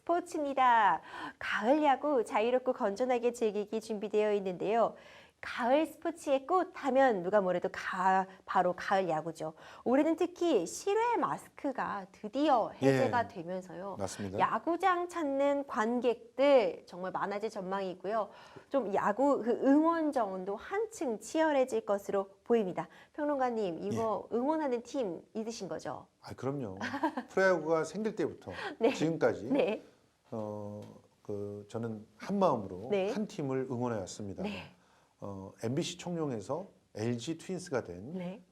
스포츠입니다. 가을 야구 자유롭고 건전하게 즐기기 준비되어 있는데요. 가을 스포츠의 꽃 하면 누가 뭐래도 바로 가을 야구죠. 올해는 특히 실외 마스크가 드디어 해제가 되면서요. 맞습니다. 야구장 찾는 관객들 정말 많아질 전망이고요. 좀 야구 응원 정원도 한층 치열해질 것으로 보입니다. 평론가님, 이거 응원하는 팀 있으신 거죠? 아, 그럼요. 프로야구가 생길 때부터 네. 지금까지 네. 저는 한 마음으로 네. 한 팀을 응원해 왔습니다. 네. MBC 청룡에서 LG 트윈스가 된 네.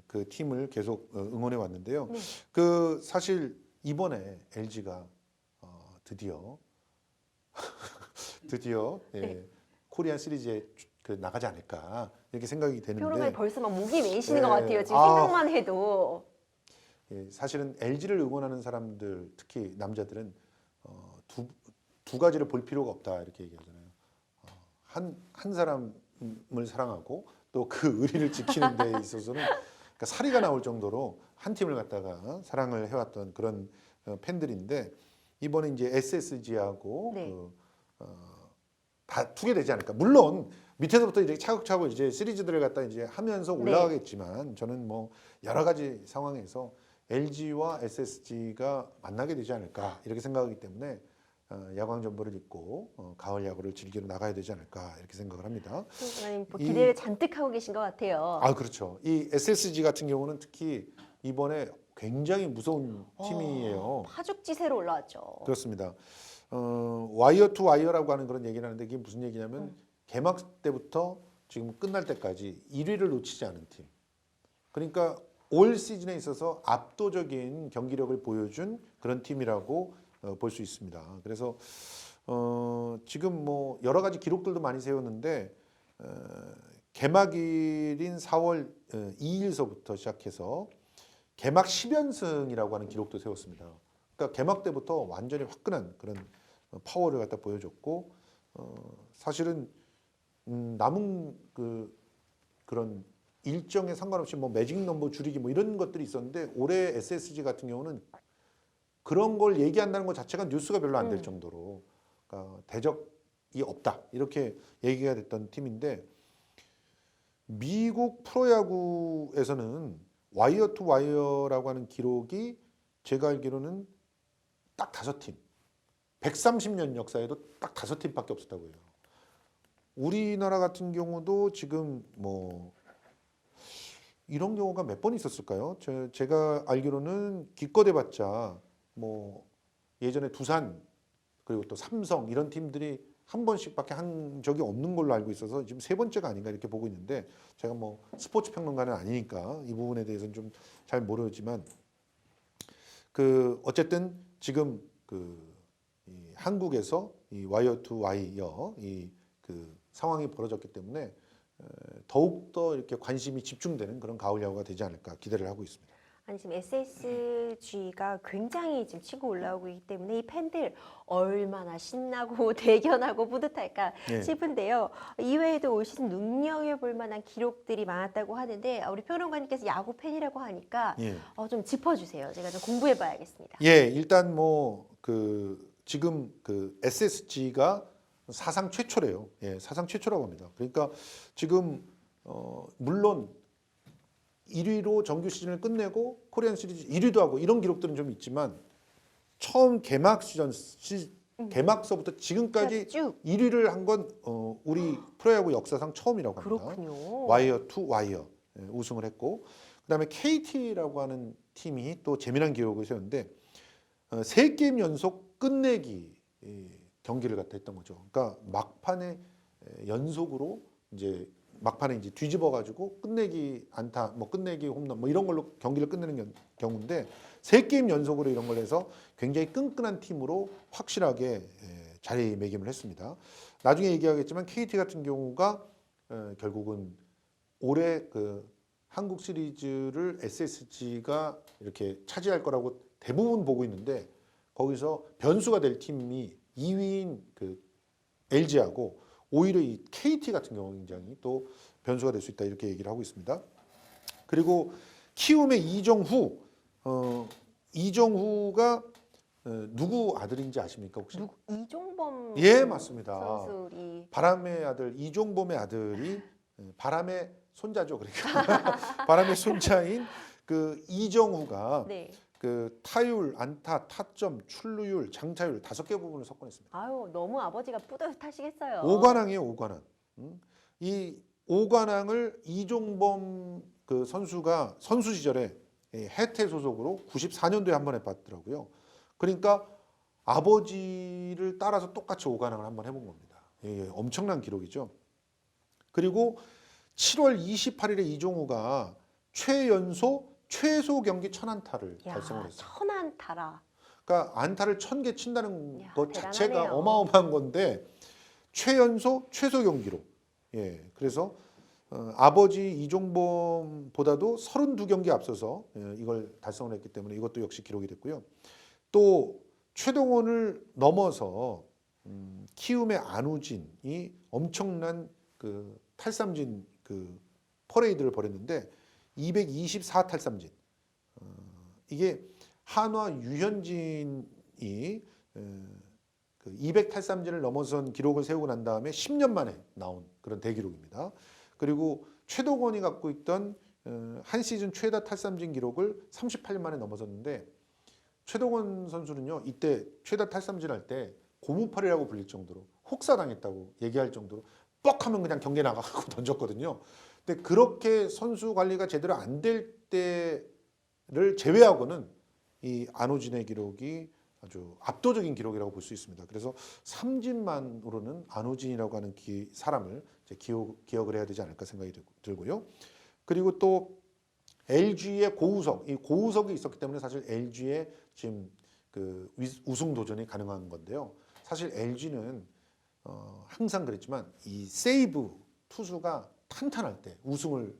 그 팀을 계속 응원해 왔는데요. 네. 그 사실 이번에 LG가 드디어 네. 코리안 시리즈에 나가지 않을까 이렇게 생각이 되는데 평론가님 벌써 막 목이 메이시는 것 네. 같아요. 지금 생각만 해도. 사실은 LG를 응원하는 사람들, 특히 남자들은 두 가지를 볼 필요가 없다 이렇게 얘기하잖아요. 한 사람을 사랑하고 또 그 의리를 지키는 데 있어서는 그러니까 사리가 나올 정도로 한 팀을 갖다가 사랑을 해왔던 그런 팬들인데 이번에 이제 SSG하고 네. 다투게 되지 않을까. 물론 밑에서부터 이제 차곡차곡 이제 시리즈들을 갖다 이제 하면서 올라가겠지만 저는 뭐 여러 가지 상황에서 LG와 SSG가 만나게 되지 않을까 이렇게 생각하기 때문에 야광 점퍼를 입고 가을 야구를 즐기러 나가야 되지 않을까 이렇게 생각을 합니다. 평론가님 뭐 기대를 잔뜩 하고 계신 것 같아요. 아, 그렇죠. 이 SSG 같은 경우는 특히 이번에 굉장히 무서운 팀이에요. 파죽지세로 올라왔죠. 그렇습니다. 와이어 투 와이어라고 하는 그런 얘기를 하는데 이게 무슨 얘기냐면 개막 때부터 지금 끝날 때까지 1위를 놓치지 않은 팀. 그러니까 올 시즌에 있어서 압도적인 경기력을 보여준 그런 팀이라고 볼 수 있습니다. 그래서 지금 뭐 여러 가지 기록들도 많이 세웠는데 개막일인 4월 2일서부터 시작해서 개막 10연승이라고 하는 기록도 세웠습니다. 그러니까 개막 때부터 완전히 화끈한 그런 파워를 갖다 보여줬고 사실은 남은 그런 일정에 상관없이 뭐 매직 넘버 줄이기 뭐 이런 것들이 있었는데 올해 SSG 같은 경우는 그런 걸 얘기한다는 것 자체가 뉴스가 별로 안 될 정도로 그러니까 대적이 없다 이렇게 얘기가 됐던 팀인데 미국 프로야구에서는 와이어 투 와이어라고 하는 기록이 제가 알기로는 딱 5팀 130년 역사에도 딱 5팀밖에 없었다고 해요. 우리나라 같은 경우도 지금 뭐 이런 경우가 몇 번 있었을까요? 제가 알기로는 기껏해봤자 뭐 예전에 두산 그리고 또 삼성 이런 팀들이 한 번씩밖에 한 적이 없는 걸로 알고 있어서 지금 3번째가 아닌가 이렇게 보고 있는데 제가 뭐 스포츠 평론가는 아니니까 이 부분에 대해서는 좀 잘 모르지만 어쨌든 지금 이 한국에서 이 와이어 투 와이어 상황이 벌어졌기 때문에 더욱 더 이렇게 관심이 집중되는 그런 가을 야구가 되지 않을까 기대를 하고 있습니다. 아니 지금 SSG가 굉장히 지금 치고 올라오고 있기 때문에 이 팬들 얼마나 신나고 대견하고 뿌듯할까 싶은데요. 이외에도 올 시즌 눈여겨볼 만한 기록들이 많았다고 하는데 우리 평론가님께서 야구 팬이라고 하니까 좀 짚어주세요. 제가 좀 공부해봐야겠습니다. 일단 지금 SSG가 사상 최초래요. 사상 최초라고 합니다. 그러니까 지금 물론 1위로 정규 시즌을 끝내고 코리안 시리즈 1위도 하고 이런 기록들은 좀 있지만 처음 개막서부터 지금까지 쭉 1위를 한 건 우리 프로야구 역사상 처음이라고 합니다. 그렇군요. 와이어 투 와이어 우승을 했고 그다음에 KT라고 하는 팀이 또 재미난 기록을 세웠는데 3게임 연속 끝내기 경기를 갖다 했던 거죠. 그러니까 막판에 연속으로 막판에 뒤집어 가지고 끝내기 안타, 뭐 끝내기 홈런, 뭐 이런 걸로 경기를 끝내는 경우인데 3게임 연속으로 이런 걸 해서 굉장히 끈끈한 팀으로 확실하게 자리매김을 했습니다. 나중에 얘기하겠지만 KT 같은 경우가 결국은 올해 한국 시리즈를 SSG가 이렇게 차지할 거라고 대부분 보고 있는데 거기서 변수가 될 팀이 2위인 LG하고 오히려 이 KT 같은 경우 굉장히 또 변수가 될 수 있다 이렇게 얘기를 하고 있습니다. 그리고 키움의 이정후가 누구 아들인지 아십니까 혹시? 누구 이종범 예, 맞습니다. 선수이 바람의 아들 이종범의 아들이 바람의 손자죠. 그러니까 바람의 손자인 그 이정우가 네. 그 타율, 안타, 타점, 출루율, 장타율 5개 부분을 석권했습니다. 아유 너무 아버지가 뿌듯하시겠어요. 오관왕이에요, 오관왕. 이 오관왕을 이종범 그 선수가 선수 시절에 해태 소속으로 94년도에 한 번 해봤더라고요. 그러니까 아버지를 따라서 똑같이 오관왕을 한번 해본 겁니다. 예, 엄청난 기록이죠. 그리고 7월 28일에 이종우가 최소 경기 1000안타를 야, 달성을 했어요. 1000안타라. 그러니까 안타를 1000개 친다는 야, 것 자체가 대단하네요. 어마어마한 건데 최소 경기로. 예, 그래서 아버지 이종범보다도 32경기 앞서서 이걸 달성을 했기 때문에 이것도 역시 기록이 됐고요. 또 최동원을 넘어서 키움의 안우진이 엄청난 그 탈삼진 그 퍼레이드를 벌였는데 224탈삼진. 이게 한화 유현진이 그 200탈삼진을 넘어선 기록을 세우고 난 다음에 10년 만에 나온 그런 대기록입니다. 그리고 최동원이 갖고 있던 한 시즌 최다 탈삼진 기록을 38년 만에 넘어섰는데 최동원 선수는요 이때 최다 탈삼진 할 때 고무팔이라고 불릴 정도로 혹사당했다고 얘기할 정도로 뻑하면 그냥 경기에 나가고 던졌거든요. 근데 그렇게 선수 관리가 제대로 안 될 때를 제외하고는 이 안호진의 기록이 아주 압도적인 기록이라고 볼 수 있습니다. 그래서 삼진만으로는 안호진이라고 하는 사람을 이제 기억을 해야 되지 않을까 생각이 들고요. 그리고 또 LG의 고우석, 이 고우석이 있었기 때문에 사실 LG의 지금 그 우승 도전이 가능한 건데요. 사실 LG는 항상 그랬지만 이 세이브 투수가 탄탄할 때 우승을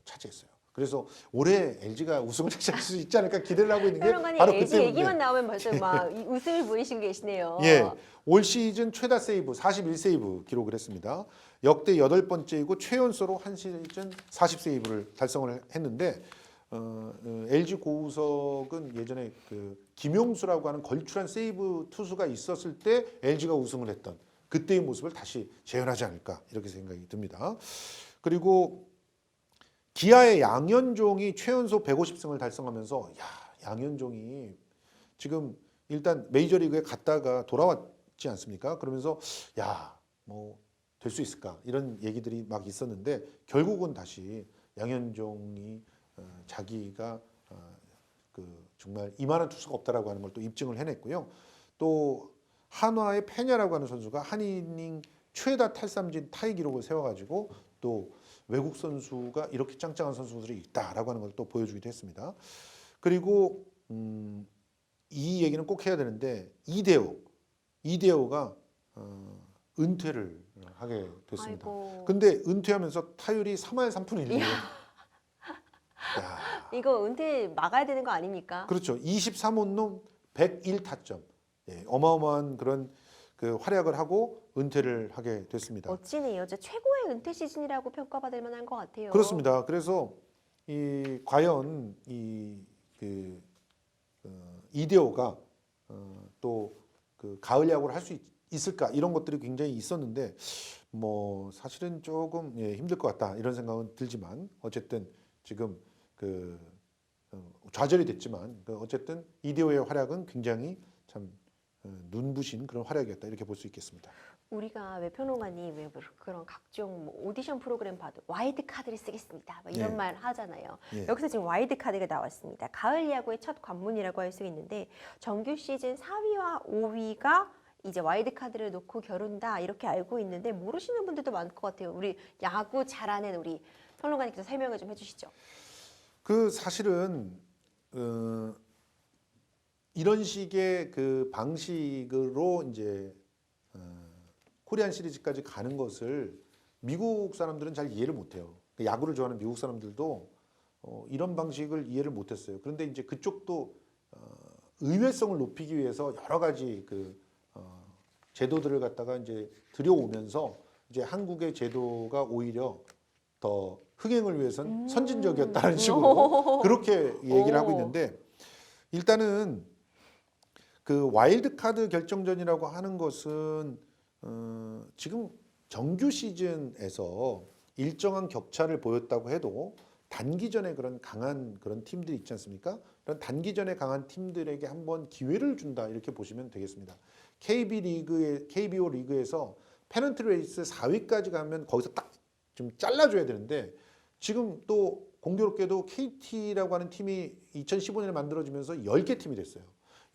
차지했어요. 그래서 올해 LG가 우승을 차지할 수 있지 않을까 기대를 하고 있는 게 평론가님 바로 LG 그때인데. 얘기만 나오면 벌써 막 웃음을 보이시고 계시네요. 예, 올 시즌 최다 세이브 41세이브 기록을 했습니다. 역대 8번째이고 최연소로 한 시즌 40세이브를 달성을 했는데 LG 고우석은 예전에 그 김용수라고 하는 걸출한 세이브 투수가 있었을 때 LG가 우승을 했던 그때의 모습을 다시 재현하지 않을까 이렇게 생각이 듭니다. 그리고 기아의 양현종이 최연소 150승을 달성하면서 양현종이 지금 일단 메이저리그에 갔다가 돌아왔지 않습니까? 그러면서 뭐 될 수 있을까 이런 얘기들이 막 있었는데 결국은 다시 양현종이 자기가 그 정말 이만한 투수가 없다라고 하는 걸 또 입증을 해냈고요. 또 한화의 페냐라고 하는 선수가 한 이닝 최다 탈삼진 타이 기록을 세워가지고 또 외국 선수가 이렇게 짱짱한 선수들이 있다라고 하는 걸 또 보여주기도 했습니다. 그리고 이 얘기는 꼭 해야 되는데 이대호가 은퇴를 하게 됐습니다. 아이고. 근데 은퇴하면서 타율이 3할 3푼 1리예요. 이거 은퇴 막아야 되는 거 아닙니까? 그렇죠. 23홈런 101타점. 예, 어마어마한 그런 그 활약을 하고 은퇴를 하게 됐습니다. 멋지네요. 저 최고의 은퇴 시즌이라고 평가받을 만한 것 같아요. 그렇습니다. 그래서 과연 이대호가 또 그 가을 야구를 할 수 있을까 이런 것들이 굉장히 있었는데 뭐 사실은 조금 힘들 것 같다 이런 생각은 들지만 어쨌든 지금 그 좌절이 됐지만 어쨌든 이대호의 활약은 굉장히 참 눈부신 그런 활약이었다 이렇게 볼 수 있겠습니다. 우리가 왜 평론가님 왜 그런 각종 뭐 오디션 프로그램 봐도 와일드 카드를 쓰겠습니다. 막 이런 예. 말 하잖아요. 예. 여기서 지금 와일드 카드가 나왔습니다. 가을 야구의 첫 관문이라고 할 수 있는데 정규 시즌 4위와 5위가 이제 와일드 카드를 놓고 겨룬다 이렇게 알고 있는데 모르시는 분들도 많을 것 같아요. 우리 야구 잘하는 우리 평론가님께서 설명을 좀 해주시죠. 그 사실은 이런 식의 그 방식으로 이제 코리안 시리즈까지 가는 것을 미국 사람들은 잘 이해를 못해요. 야구를 좋아하는 미국 사람들도 이런 방식을 이해를 못했어요. 그런데 이제 그쪽도 의외성을 높이기 위해서 여러 가지 그 제도들을 갖다가 이제 들여오면서 이제 한국의 제도가 오히려 더 흥행을 위해선 선진적이었다는 식으로 그렇게 얘기를 하고 있는데 일단은 그 와일드카드 결정전이라고 하는 것은 지금 정규 시즌에서 일정한 격차를 보였다고 해도 단기전에 그런 강한 그런 팀들이 있지 않습니까? 그런 단기전에 강한 팀들에게 한번 기회를 준다 이렇게 보시면 되겠습니다. KBO 리그에서 페넌트 레이스 4위까지 가면 거기서 딱 좀 잘라줘야 되는데 지금 또 공교롭게도 KT라고 하는 팀이 2015년에 만들어지면서 10개 팀이 됐어요.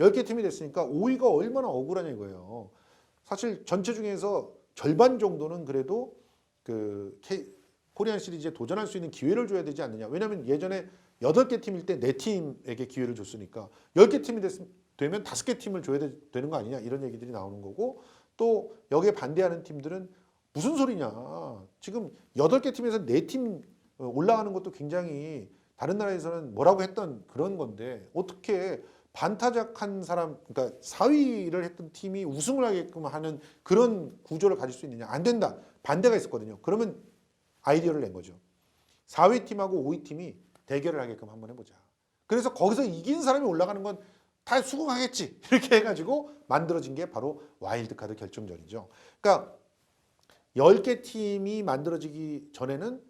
10개 팀이 됐으니까 5위가 얼마나 억울하냐 이거예요. 사실 전체 중에서 절반 정도는 그래도 그 코리안 시리즈에 도전할 수 있는 기회를 줘야 되지 않느냐. 왜냐하면 예전에 8개 팀일 때 4팀에게 기회를 줬으니까 10개 팀이 되면 5개 팀을 줘야 되는 거 아니냐 이런 얘기들이 나오는 거고 또 여기에 반대하는 팀들은 무슨 소리냐. 지금 8개 팀에서 4팀 올라가는 것도 굉장히 다른 나라에서는 뭐라고 했던 그런 건데 어떻게 반타작한 사람, 그러니까 4위를 했던 팀이 우승을 하게끔 하는 그런 구조를 가질 수 있느냐. 안 된다. 반대가 있었거든요. 그러면 아이디어를 낸 거죠. 4위 팀하고 5위 팀이 대결을 하게끔 한번 해보자. 그래서 거기서 이긴 사람이 올라가는 건 다 수긍하겠지. 이렇게 해가지고 만들어진 게 바로 와일드카드 결정전이죠. 그러니까 10개 팀이 만들어지기 전에는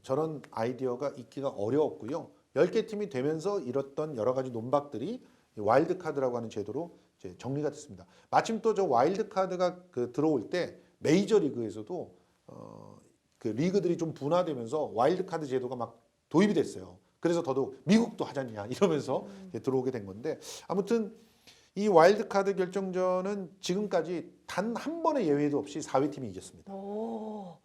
저런 아이디어가 있기가 어려웠고요. 10개 팀이 되면서 이뤘던 여러 가지 논박들이 와일드카드라고 하는 제도로 이제 정리가 됐습니다. 마침 또 저 와일드카드가 그 들어올 때 메이저리그에서도 그 리그들이 좀 분화되면서 와일드카드 제도가 막 도입이 됐어요. 그래서 더더욱 미국도 하자냐 이러면서 들어오게 된 건데 아무튼 이 와일드카드 결정전은 지금까지 단 한 번의 예외도 없이 4위 팀이 이겼습니다. 오,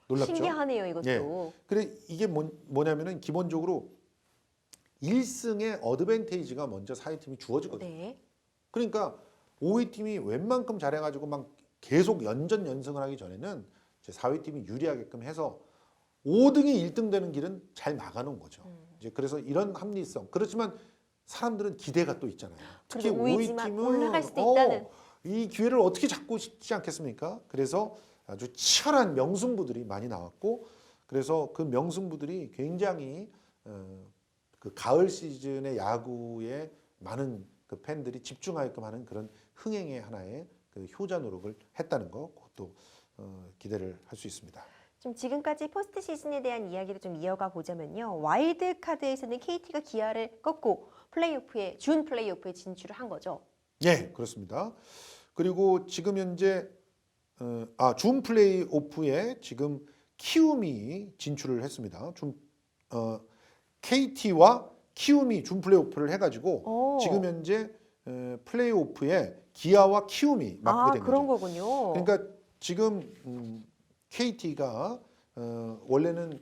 놀랍죠? 신기하네요, 이것도. 예. 그래 이게 뭐냐면은 기본적으로 1승의 어드밴테이지가 먼저 4위 팀이 주어지거든요. 네. 그러니까 5위 팀이 웬만큼 잘해가지고 막 계속 연승을 하기 전에는 이제 4위 팀이 유리하게끔 해서 5등이 1등 되는 길은 잘 막아놓은 거죠. 이제 그래서 이런 합리성. 그렇지만 사람들은 기대가 또 있잖아요. 특히 5위 팀은 올라갈 수도 있다는. 이 기회를 어떻게 잡고 싶지 않겠습니까? 그래서 아주 치열한 명승부들이 많이 나왔고 그래서 그 명승부들이 굉장히 그 가을 시즌의 야구에 많은 그 팬들이 집중하게끔 하는 그런 흥행의 하나의 그 효자 노력을 했다는 거 그것도 기대를 할 수 있습니다. 좀 지금까지 포스트 시즌에 대한 이야기를 좀 이어가 보자면요. 와일드 카드에서는 KT가 기아를 꺾고 준 플레이오프에 진출을 한 거죠. 예, 그렇습니다. 그리고 지금 현재 준 플레이오프에 지금 키움이 진출을 했습니다. KT와 키움이 준 플레이오프를 해가지고 지금 현재 플레이오프에 기아와 키움이 맞게 된 그런 거죠. 거군요. 그러니까 지금 KT가 원래는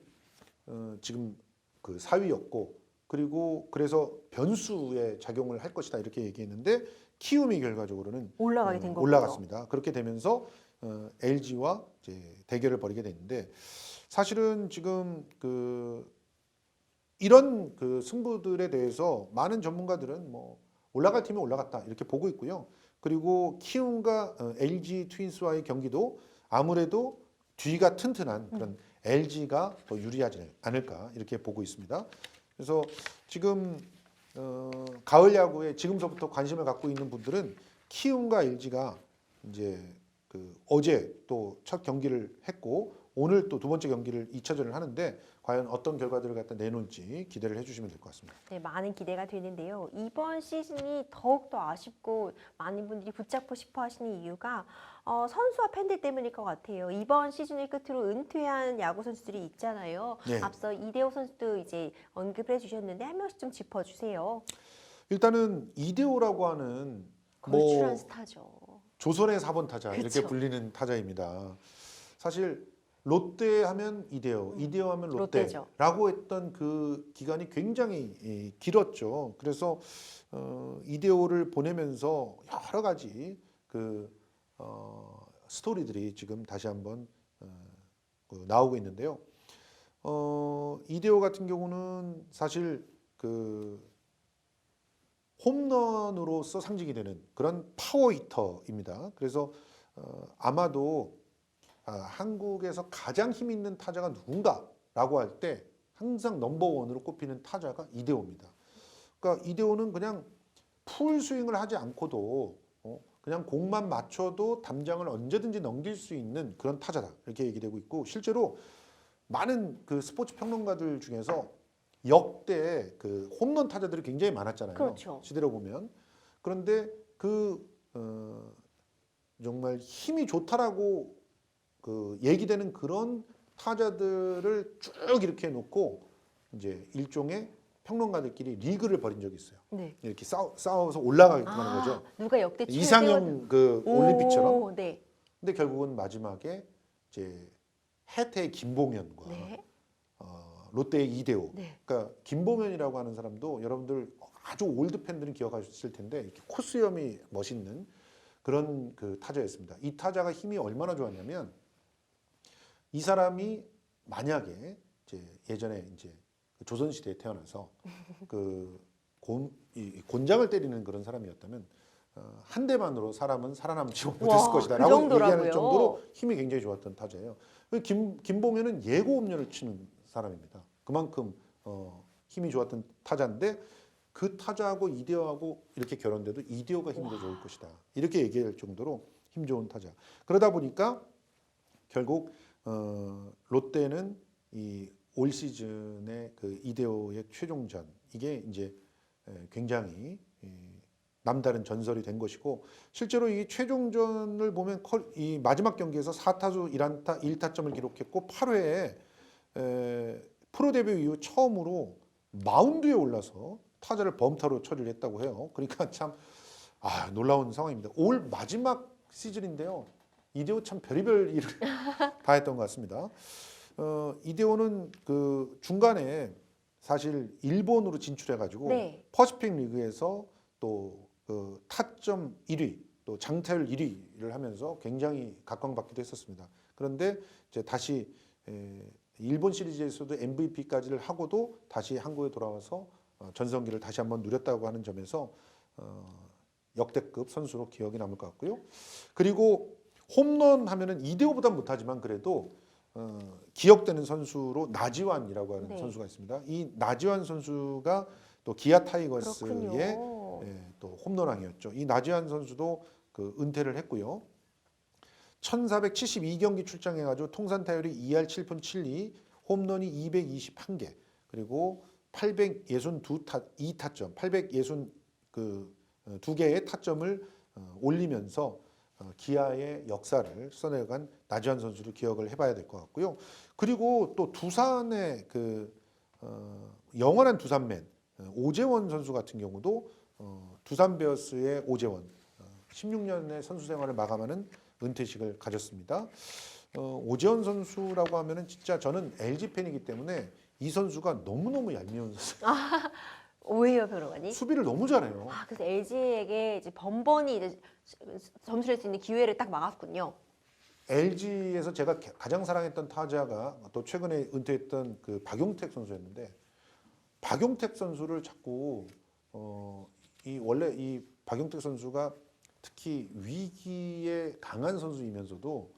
지금 그 4위였고 그리고 그래서 변수에 작용을 할 것이다 이렇게 얘기했는데 키움이 결과적으로는 올라가게 된 거고요. 올라갔습니다. 그렇게 되면서 LG와 이제 대결을 벌이게 됐는데 사실은 지금 이런 그 승부들에 대해서 많은 전문가들은 뭐 올라갈 팀이 올라갔다 이렇게 보고 있고요. 그리고 키움과 LG 트윈스와의 경기도 아무래도 뒤가 튼튼한 그런 LG가 더 유리하지 않을까 이렇게 보고 있습니다. 그래서 지금 가을 야구에 지금서부터 관심을 갖고 있는 분들은 키움과 LG가 이제 어제 또 첫 경기를 했고 오늘 또 두 번째 경기를 2차전을 하는데 과연 어떤 결과들을 갖다 내놓을지 기대를 해주시면 될 것 같습니다. 네, 많은 기대가 되는데요. 이번 시즌이 더욱더 아쉽고 많은 분들이 붙잡고 싶어 하시는 이유가 선수와 팬들 때문일 것 같아요. 이번 시즌을 끝으로 은퇴한 야구 선수들이 있잖아요. 네. 앞서 이대호 선수도 이제 언급을 해주셨는데 한 명씩 좀 짚어주세요. 일단은 이대호라고 하는 걸출한 스타죠. 조선의 4번 타자 이렇게 그쵸. 불리는 타자입니다. 사실 롯데 하면 이대호, 이대호 하면 롯데죠. 롯데라고 했던 그 기간이 굉장히 길었죠. 그래서 이대호를 보내면서 여러 가지 스토리들이 지금 다시 한번 나오고 있는데요. 이대호 같은 경우는 사실 홈런으로서 상징이 되는 그런 파워 히터입니다. 그래서 아마도 한국에서 가장 힘 있는 타자가 누군가라고 할 때 항상 넘버원으로 꼽히는 타자가 이대호입니다. 그러니까 이대호는 그냥 풀 스윙을 하지 않고도 그냥 공만 맞춰도 담장을 언제든지 넘길 수 있는 그런 타자다 이렇게 얘기되고 있고 실제로 많은 그 스포츠 평론가들 중에서 역대 그 홈런 타자들이 굉장히 많았잖아요. 그렇죠. 시대로 보면 그런데 그 정말 힘이 좋다라고 그 얘기되는 그런 타자들을 쭉 이렇게 놓고 이제 일종의 평론가들끼리 리그를 벌인 적이 있어요. 네. 이렇게 싸워서 올라가게 하는 거죠. 누가 역대 최고 이상형 그 올림픽처럼. 오, 네. 근데 결국은 마지막에 이제 해태의 김보면과 네. 롯데의 이대호. 네. 그러니까 김보면이라고 하는 사람도 여러분들 아주 올드 팬들은 기억하실 텐데 이렇게 코수염이 멋있는 그런 그 타자였습니다. 이 타자가 힘이 얼마나 좋았냐면 이 사람이 만약에 이제 예전에 이제 조선 시대에 태어나서 그 곤장을 때리는 그런 사람이었다면 한 대만으로 사람은 살아남지 못했을 것이다라고 그 정도라고요? 얘기하는 정도로 힘이 굉장히 좋았던 타자예요. 김보면은 예고 홈런을 치는 사람입니다. 그만큼 힘이 좋았던 타자인데 그 타자하고 이대호하고 이렇게 결혼돼도 이대호가 힘이 더 좋을 것이다. 이렇게 얘기할 정도로 힘 좋은 타자. 그러다 보니까 결국 롯데는 이 올 시즌의 그 이대호의 최종전 이게 이제 굉장히 남다른 전설이 된 것이고 실제로 이 최종전을 보면 이 마지막 경기에서 4타수 1안타 1타점을 기록했고 8회에 프로 데뷔 이후 처음으로 마운드에 올라서 타자를 범타로 처리를 했다고 해요. 그러니까 참 놀라운 상황입니다. 올 마지막 시즌인데요. 이대호 참 별의별 일을 다 했던 것 같습니다. 이대호는 그 중간에 사실 일본으로 진출해가지고 네. 퍼시픽 리그에서 또 그 타점 1위, 또 장타율 1위를 하면서 굉장히 각광받기도 했었습니다. 그런데 이제 다시 일본 시리즈에서도 MVP까지를 하고도 다시 한국에 돌아와서 전성기를 다시 한번 누렸다고 하는 점에서 역대급 선수로 기억이 남을 것 같고요. 그리고 홈런 하면은 이대호보다 못하지만 그래도 기억되는 선수로 나지완이라고 하는 네. 선수가 있습니다. 이 나지완 선수가 또 기아 타이거스의 그렇군요. 또 홈런왕이었죠. 이 나지완 선수도 그 은퇴를 했고요. 1472경기 출장해가지고 통산 타율이 2할 7푼 7리, 홈런이 221개, 그리고 862타점, 862개의 타점을 올리면서 기아의 역사를 써내간 나지완 선수를 기억을 해봐야 될 것 같고요. 그리고 또 두산의 그 영원한 두산맨 오재원 선수 같은 경우도 두산 베어스의 오재원 16년의 선수 생활을 마감하는 은퇴식을 가졌습니다. 오재원 선수라고 하면은 진짜 저는 LG 팬이기 때문에 이 선수가 너무너무 얄미운 선수. 왜요, 변호사님? 수비를 너무 잘해요. 그래서 LG에게 이제 번번이 이제 점수를 낼 수 있는 기회를 딱 막았군요. LG에서 제가 가장 사랑했던 타자가 또 최근에 은퇴했던 그 박용택 선수였는데 박용택 선수를 자꾸 원래 이 박용택 선수가 특히 위기에 강한 선수이면서도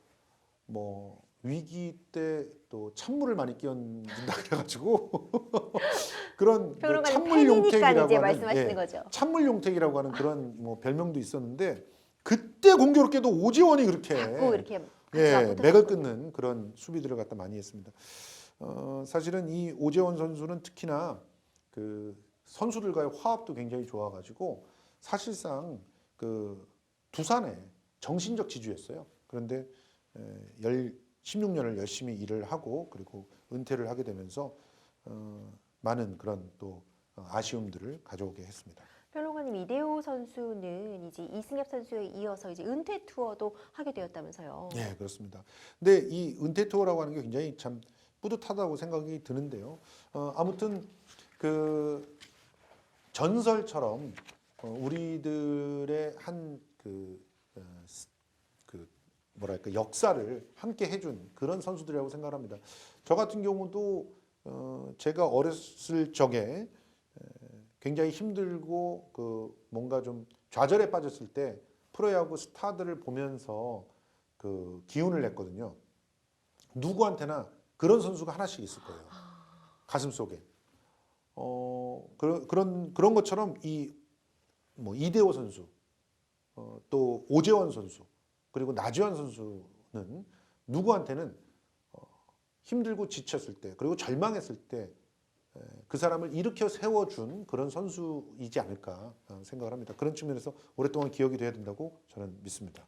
뭐 위기 때 또 찬물을 많이 끼얹는다 그래가지고 그런 뭐 찬물 용택이라고 이제 하는 말씀하시는 거죠. 찬물 용택이라고 하는 그런 뭐 별명도 있었는데 그때 공교롭게도 오지원이 그렇게 자꾸 이렇게 맥을 끊는 그런 수비들을 갖다 많이 했습니다. 사실은 이 오재원 선수는 특히나 그 선수들과의 화합도 굉장히 좋아가지고 사실상 그 두산의 정신적 지주였어요. 그런데 16년을 열심히 일을 하고 그리고 은퇴를 하게 되면서 많은 그런 또 아쉬움들을 가져오게 했습니다. 평론가님, 이대호 선수는 이제 이승엽 선수에 이어서 이제 은퇴 투어도 하게 되었다면서요. 네, 그렇습니다. 근데 이 은퇴 투어라고 하는 게 굉장히 참 뿌듯하다고 생각이 드는데요. 아무튼 그 전설처럼 우리들의 한 뭐랄까 역사를 함께 해준 그런 선수들이라고 생각합니다. 저 같은 경우도 제가 어렸을 적에 굉장히 힘들고 그 뭔가 좀 좌절에 빠졌을 때 프로야구 스타들을 보면서 그 기운을 냈거든요. 누구한테나 그런 선수가 하나씩 있을 거예요. 가슴 속에. 그런 것처럼 이 뭐 이대호 선수, 또 오재원 선수, 그리고 나지완 선수는 누구한테는 힘들고 지쳤을 때, 그리고 절망했을 때 그 사람을 일으켜 세워준 그런 선수이지 않을까 생각을 합니다. 그런 측면에서 오랫동안 기억이 돼야 된다고 저는 믿습니다.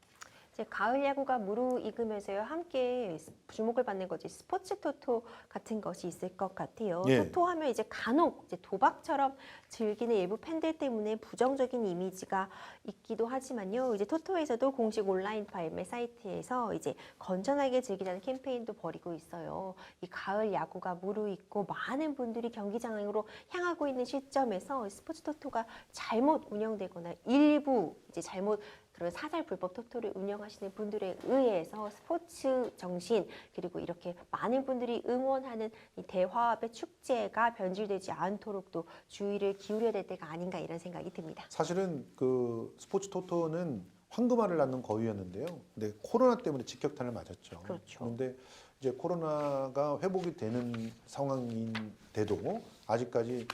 이제 가을 야구가 무르익으면서요 함께 주목을 받는 것이 스포츠 토토 같은 것이 있을 것 같아요. 예. 토토하면 이제 간혹 이제 도박처럼 즐기는 일부 팬들 때문에 부정적인 이미지가 있기도 하지만요. 이제 토토에서도 공식 온라인 발매 사이트에서 이제 건전하게 즐기자는 캠페인도 벌이고 있어요. 이 가을 야구가 무르익고 많은 분들이 경기장으로 향하고 있는 시점에서 스포츠 토토가 잘못 운영되거나 일부 이제 잘못 그런 사설 불법 토토를 운영하시는 분들에 의해서 스포츠 정신 그리고 이렇게 많은 분들이 응원하는 이 대화합의 축제가 변질되지 않도록 또 주의를 기울여야 될 때가 아닌가 이런 생각이 듭니다. 사실은 그 스포츠 토토는 황금알을 낳는 거위였는데요. 근데 코로나 때문에 직격탄을 맞았죠. 그렇죠. 그런데 이제 코로나가 회복이 되는 상황인데도 아직까지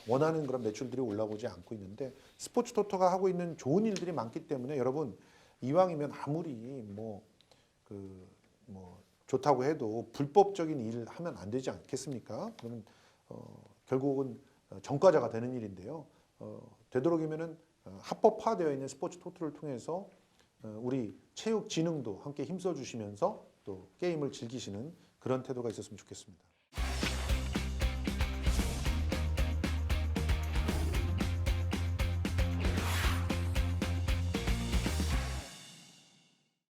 원하는 그런 매출들이 올라오지 않고 있는데 스포츠 토토가 하고 있는 좋은 일들이 많기 때문에 여러분 이왕이면 아무리 뭐 좋다고 해도 불법적인 일을 하면 안 되지 않겠습니까? 그러면 결국은 전과자가 되는 일인데요. 되도록이면은 합법화되어 있는 스포츠 토토를 통해서 우리 체육 진흥도 함께 힘써 주시면서 또 게임을 즐기시는 그런 태도가 있었으면 좋겠습니다.